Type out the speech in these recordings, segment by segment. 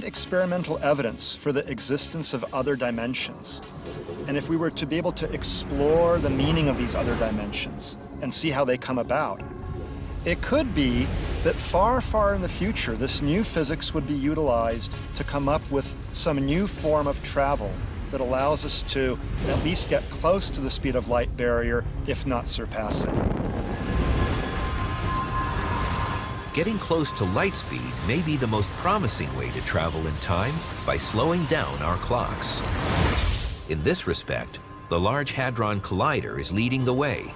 experimental evidence for the existence of other dimensions. And if we were to be able to explore the meaning of these other dimensions and see how they come about, it could be that far, far in the future, this new physics would be utilized to come up with some new form of travel that allows us to at least get close to the speed of light barrier, if not surpass it. Getting close to light speed may be the most promising way to travel in time by slowing down our clocks. In this respect, the Large Hadron Collider is leading the way,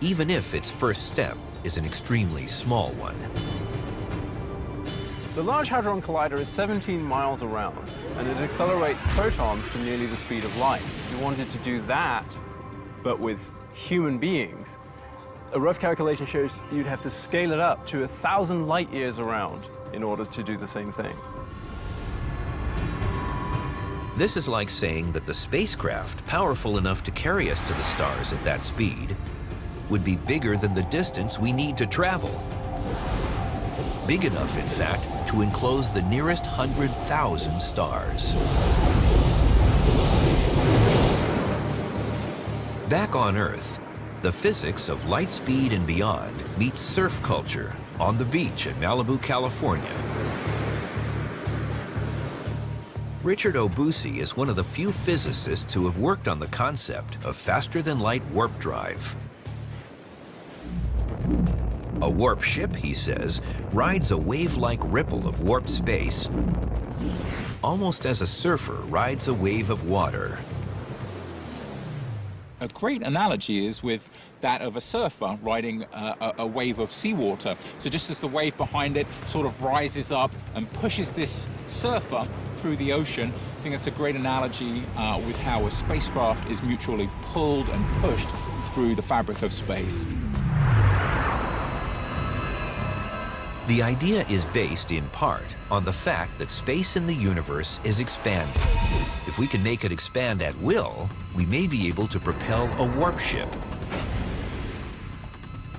even if its first step is an extremely small one. The Large Hadron Collider is 17 miles around, and it accelerates protons to nearly the speed of light. If you wanted to do that, but with human beings, a rough calculation shows you'd have to scale it up to 1,000 light years around in order to do the same thing. This is like saying that the spacecraft powerful enough to carry us to the stars at that speed would be bigger than the distance we need to travel. Big enough, in fact, to enclose the nearest 100,000 stars. Back on Earth, the physics of light speed and beyond meets surf culture on the beach in Malibu, California. Richard Obusi is one of the few physicists who have worked on the concept of faster-than-light warp drive. A warp ship, he says, rides a wave-like ripple of warped space, almost as a surfer rides a wave of water. A great analogy is with that of a surfer riding a wave of seawater. So just as the wave behind it sort of rises up and pushes this surfer through the ocean, I think that's a great analogy with how a spacecraft is mutually pulled and pushed through the fabric of space. The idea is based, in part, on the fact that space in the universe is expanding. If we can make it expand at will, we may be able to propel a warp ship.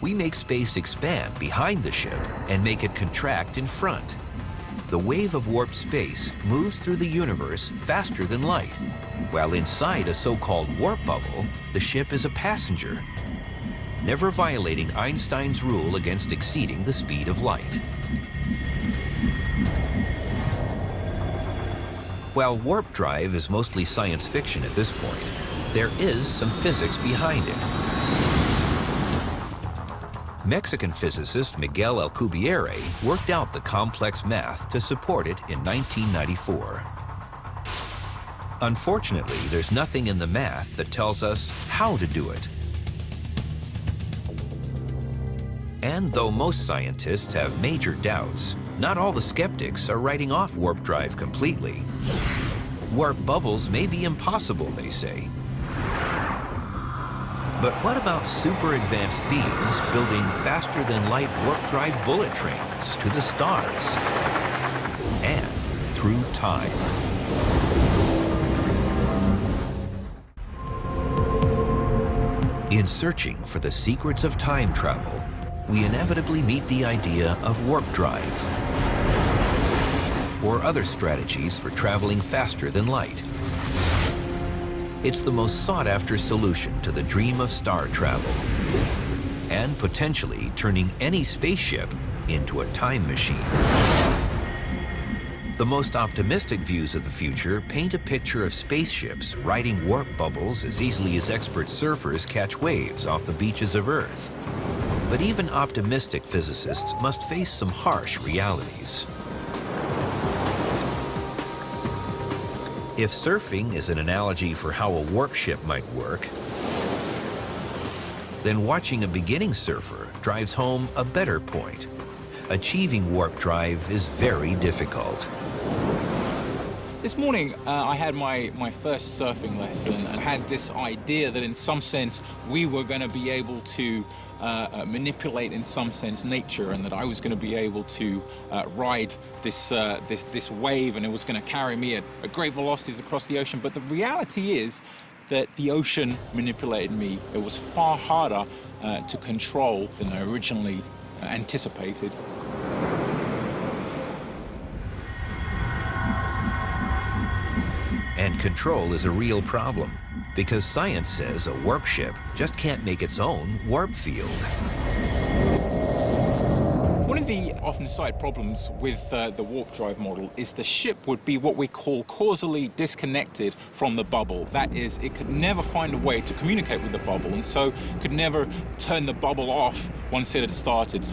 We make space expand behind the ship and make it contract in front. The wave of warped space moves through the universe faster than light, while inside a so-called warp bubble, the ship is a passenger, never violating Einstein's rule against exceeding the speed of light. While warp drive is mostly science fiction at this point, there is some physics behind it. Mexican physicist Miguel Alcubierre worked out the complex math to support it in 1994. Unfortunately, there's nothing in the math that tells us how to do it. And though most scientists have major doubts, not all the skeptics are writing off warp drive completely. Warp bubbles may be impossible, they say. But what about super advanced beings building faster-than-light warp drive bullet trains to the stars and through time? In searching for the secrets of time travel, we inevitably meet the idea of warp drive or other strategies for traveling faster than light. It's the most sought-after solution to the dream of star travel and potentially turning any spaceship into a time machine. The most optimistic views of the future paint a picture of spaceships riding warp bubbles as easily as expert surfers catch waves off the beaches of Earth. But even optimistic physicists must face some harsh realities. If surfing is an analogy for how a warp ship might work, then watching a beginning surfer drives home a better point. Achieving warp drive is very difficult. This morning, I had my first surfing lesson and had this idea that in some sense we were going to be able to manipulate in some sense nature, and that I was going to be able to ride this wave, and it was going to carry me at great velocities across the ocean. But the reality is that the ocean manipulated me. It was far harder to control than I originally anticipated. And control is a real problem, because science says a warp ship just can't make its own warp field. One of the often cited problems with the warp drive model is the ship would be what we call causally disconnected from the bubble. That is, it could never find a way to communicate with the bubble, and so could never turn the bubble off once it had started.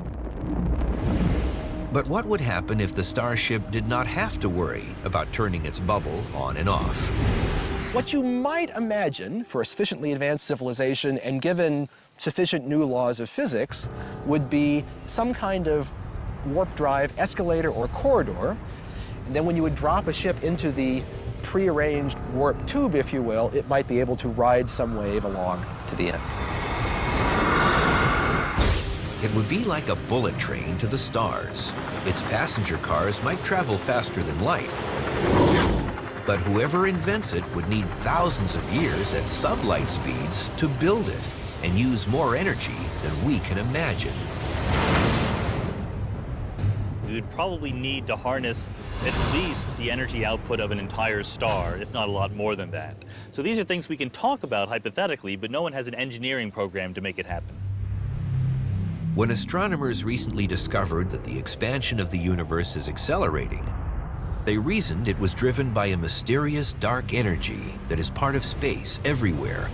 But what would happen if the starship did not have to worry about turning its bubble on and off? What you might imagine for a sufficiently advanced civilization and given sufficient new laws of physics would be some kind of warp drive escalator or corridor. And then when you would drop a ship into the prearranged warp tube, if you will, it might be able to ride some wave along to the end. It would be like a bullet train to the stars. Its passenger cars might travel faster than light. But whoever invents it would need thousands of years at sublight speeds to build it and use more energy than we can imagine. We would probably need to harness at least the energy output of an entire star, if not a lot more than that. So these are things we can talk about hypothetically, but no one has an engineering program to make it happen. When astronomers recently discovered that the expansion of the universe is accelerating, they reasoned it was driven by a mysterious dark energy that is part of space everywhere.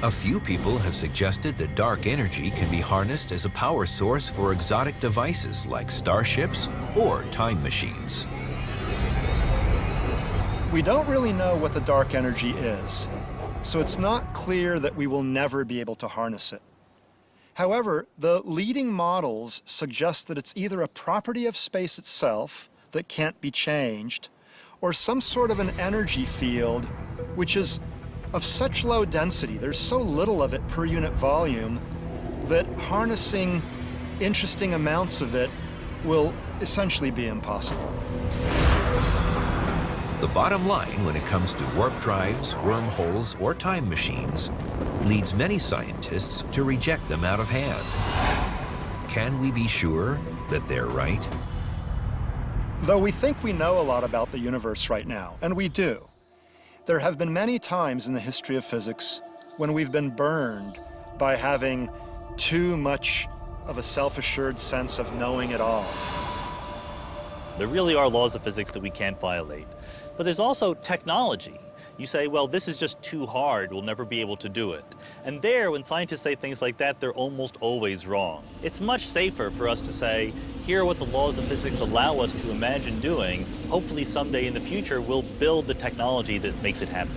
A few people have suggested that dark energy can be harnessed as a power source for exotic devices like starships or time machines. We don't really know what the dark energy is, so it's not clear that we will never be able to harness it. However, the leading models suggest that it's either a property of space itself that can't be changed, or some sort of an energy field which is of such low density, there's so little of it per unit volume, that harnessing interesting amounts of it will essentially be impossible. The bottom line when it comes to warp drives, wormholes, or time machines leads many scientists to reject them out of hand. Can we be sure that they're right? Though we think we know a lot about the universe right now, and we do, there have been many times in the history of physics when we've been burned by having too much of a self-assured sense of knowing it all. There really are laws of physics that we can't violate. But there's also technology. You say, well, this is just too hard, we'll never be able to do it. And there, when scientists say things like that, they're almost always wrong. It's much safer for us to say, here are what the laws of physics allow us to imagine doing. Hopefully someday in the future, we'll build the technology that makes it happen.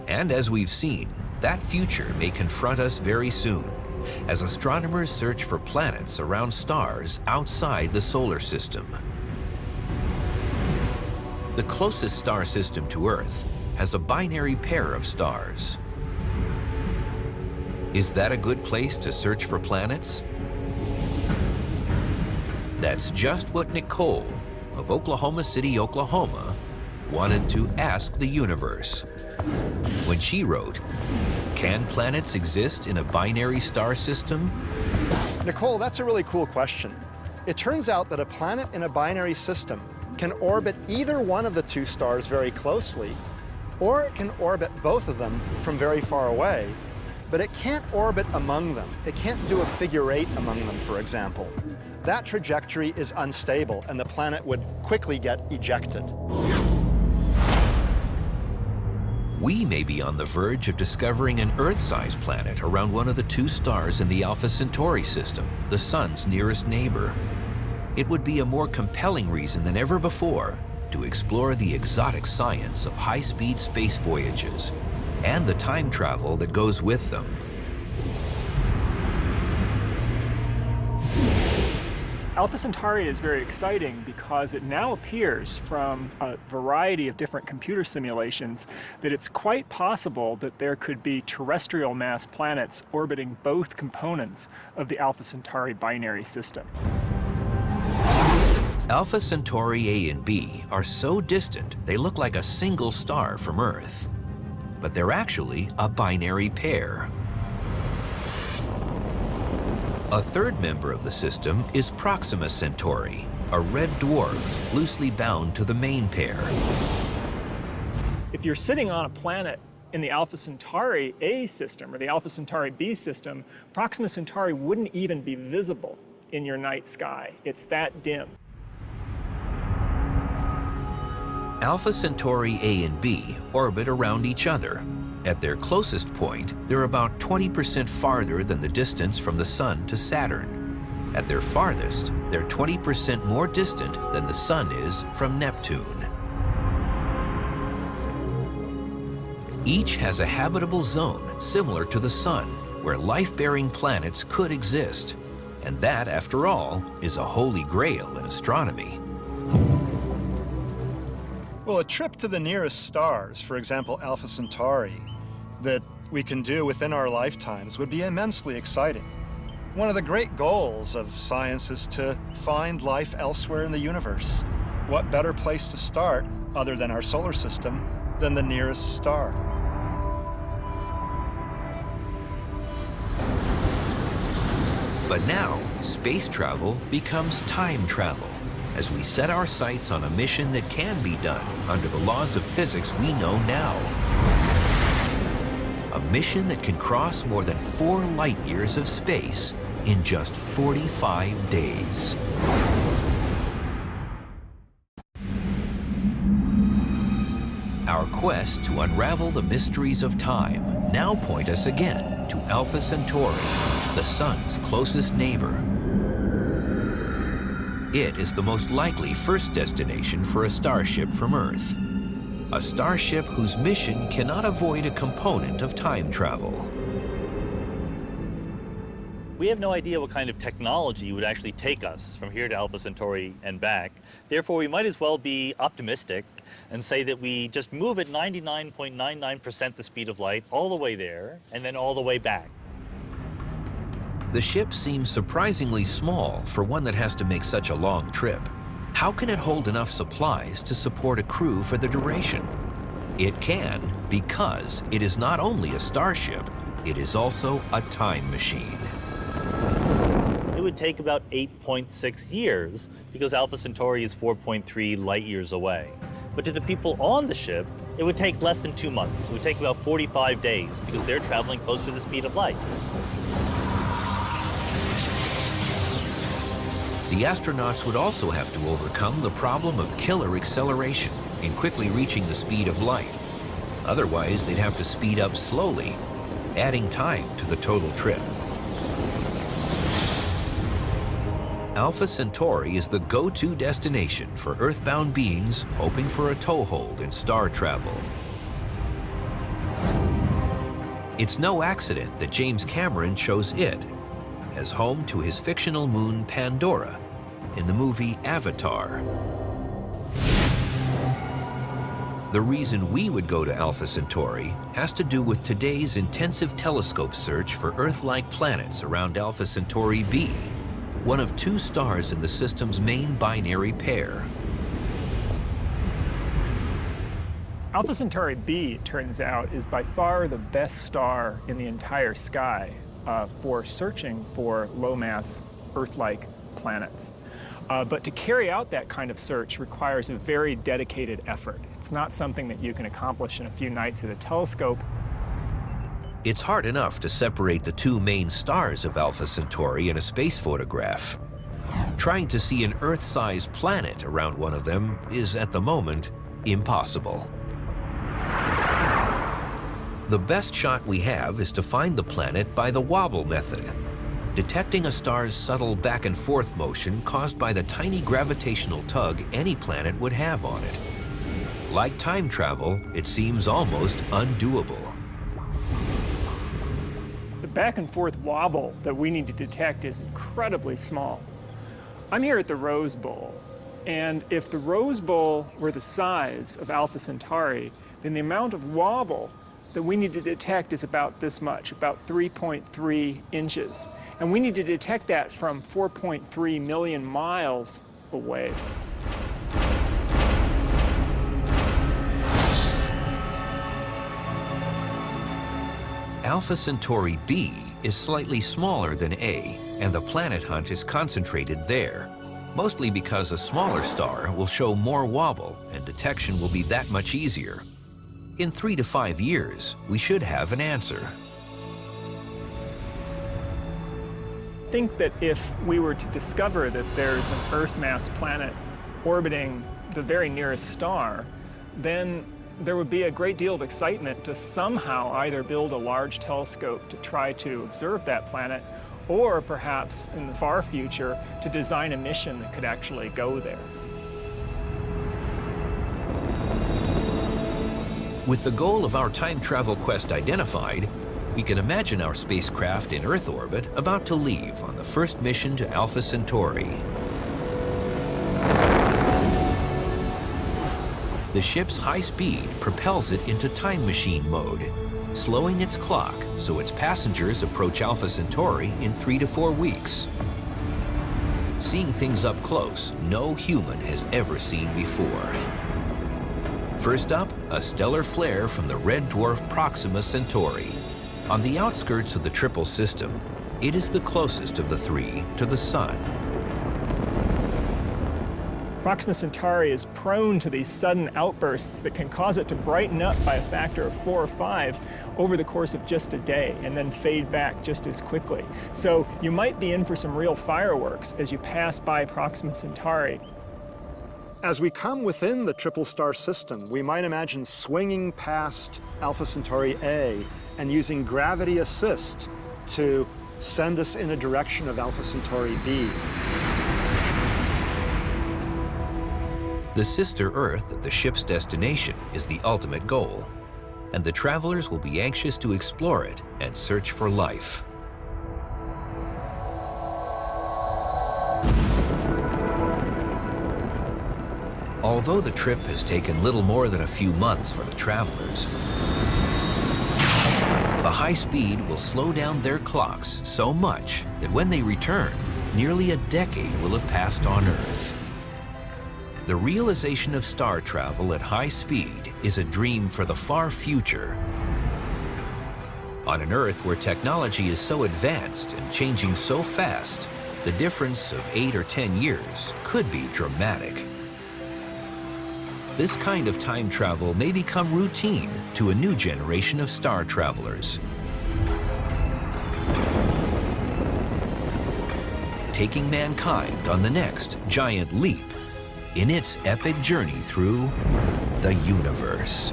And as we've seen, that future may confront us very soon, as astronomers search for planets around stars outside the solar system. The closest star system to Earth has a binary pair of stars. Is that a good place to search for planets? That's just what Nicole of Oklahoma City, Oklahoma, wanted to ask the universe when she wrote, "Can planets exist in a binary star system?" Nicole, that's a really cool question. It turns out that a planet in a binary system can orbit either one of the two stars very closely, or it can orbit both of them from very far away, but it can't orbit among them. It can't do a figure eight among them, for example. That trajectory is unstable, and the planet would quickly get ejected. We may be on the verge of discovering an Earth-sized planet around one of the two stars in the Alpha Centauri system, the Sun's nearest neighbor. It would be a more compelling reason than ever before to explore the exotic science of high-speed space voyages and the time travel that goes with them. Alpha Centauri is very exciting because it now appears from a variety of different computer simulations that it's quite possible that there could be terrestrial mass planets orbiting both components of the Alpha Centauri binary system. Alpha Centauri A and B are so distant they look like a single star from Earth. But they're actually a binary pair. A third member of the system is Proxima Centauri, a red dwarf loosely bound to the main pair. If you're sitting on a planet in the Alpha Centauri A system or the Alpha Centauri B system, Proxima Centauri wouldn't even be visible in your night sky. It's that dim. Alpha Centauri A and B orbit around each other. At their closest point, they're about 20% farther than the distance from the Sun to Saturn. At their farthest, they're 20% more distant than the Sun is from Neptune. Each has a habitable zone similar to the Sun, where life-bearing planets could exist. And that, after all, is a holy grail in astronomy. Well, a trip to the nearest stars, for example, Alpha Centauri, that we can do within our lifetimes would be immensely exciting. One of the great goals of science is to find life elsewhere in the universe. What better place to start, other than our solar system, than the nearest star? But now, space travel becomes time travel, as we set our sights on a mission that can be done under the laws of physics we know now. A mission that can cross more than 4 light years of space in just 45 days. Our quest to unravel the mysteries of time now point us again to Alpha Centauri, the Sun's closest neighbor. It is the most likely first destination for a starship from Earth. A starship whose mission cannot avoid a component of time travel. We have no idea what kind of technology would actually take us from here to Alpha Centauri and back. Therefore, we might as well be optimistic and say that we just move at 99.99% the speed of light all the way there and then all the way back. The ship seems surprisingly small for one that has to make such a long trip. How can it hold enough supplies to support a crew for the duration? It can, because it is not only a starship, it is also a time machine. It would take about 8.6 years because Alpha Centauri is 4.3 light years away. But to the people on the ship, it would take less than 2 months. It would take about 45 days because they're traveling close to the speed of light. The astronauts would also have to overcome the problem of killer acceleration in quickly reaching the speed of light. Otherwise, they'd have to speed up slowly, adding time to the total trip. Alpha Centauri is the go-to destination for Earthbound beings hoping for a toehold in star travel. It's no accident that James Cameron chose it as home to his fictional moon Pandora in the movie Avatar. The reason we would go to Alpha Centauri has to do with today's intensive telescope search for Earth-like planets around Alpha Centauri B, one of 2 stars in the system's main binary pair. Alpha Centauri B, it turns out, is by far the best star in the entire sky for searching for low-mass Earth-like planets. But to carry out that kind of search requires a very dedicated effort. It's not something that you can accomplish in a few nights at a telescope. It's hard enough to separate the 2 main stars of Alpha Centauri in a space photograph. Trying to see an Earth-sized planet around one of them is, at the moment, impossible. The best shot we have is to find the planet by the wobble method, detecting a star's subtle back and forth motion caused by the tiny gravitational tug any planet would have on it. Like time travel, it seems almost undoable. The back and forth wobble that we need to detect is incredibly small. I'm here at the Rose Bowl, and if the Rose Bowl were the size of Alpha Centauri, then the amount of wobble that we need to detect is about this much, about 3.3 inches. And we need to detect that from 4.3 million miles away. Alpha Centauri B is slightly smaller than A, and the planet hunt is concentrated there, mostly because a smaller star will show more wobble and detection will be that much easier. In 3 to 5 years, we should have an answer. I think that if we were to discover that there's an Earth-mass planet orbiting the very nearest star, then there would be a great deal of excitement to somehow either build a large telescope to try to observe that planet, or perhaps in the far future to design a mission that could actually go there. With the goal of our time travel quest identified, we can imagine our spacecraft in Earth orbit about to leave on the first mission to Alpha Centauri. The ship's high speed propels it into time machine mode, slowing its clock so its passengers approach Alpha Centauri in 3 to 4 weeks. Seeing things up close, no human has ever seen before. First up, a stellar flare from the red dwarf Proxima Centauri. On the outskirts of the triple system, it is the closest of the three to the Sun. Proxima Centauri is prone to these sudden outbursts that can cause it to brighten up by a factor of 4 or 5 over the course of just a day and then fade back just as quickly. So you might be in for some real fireworks as you pass by Proxima Centauri. As we come within the triple star system, we might imagine swinging past Alpha Centauri A and using gravity assist to send us in a direction of Alpha Centauri B. The sister Earth at the ship's destination is the ultimate goal, and the travelers will be anxious to explore it and search for life. Although the trip has taken little more than a few months for the travelers, the high speed will slow down their clocks so much that when they return, nearly a decade will have passed on Earth. The realization of star travel at high speed is a dream for the far future. On an Earth where technology is so advanced and changing so fast, the difference of 8 or 10 years could be dramatic. This kind of time travel may become routine to a new generation of star travelers. Taking mankind on the next giant leap in its epic journey through the universe.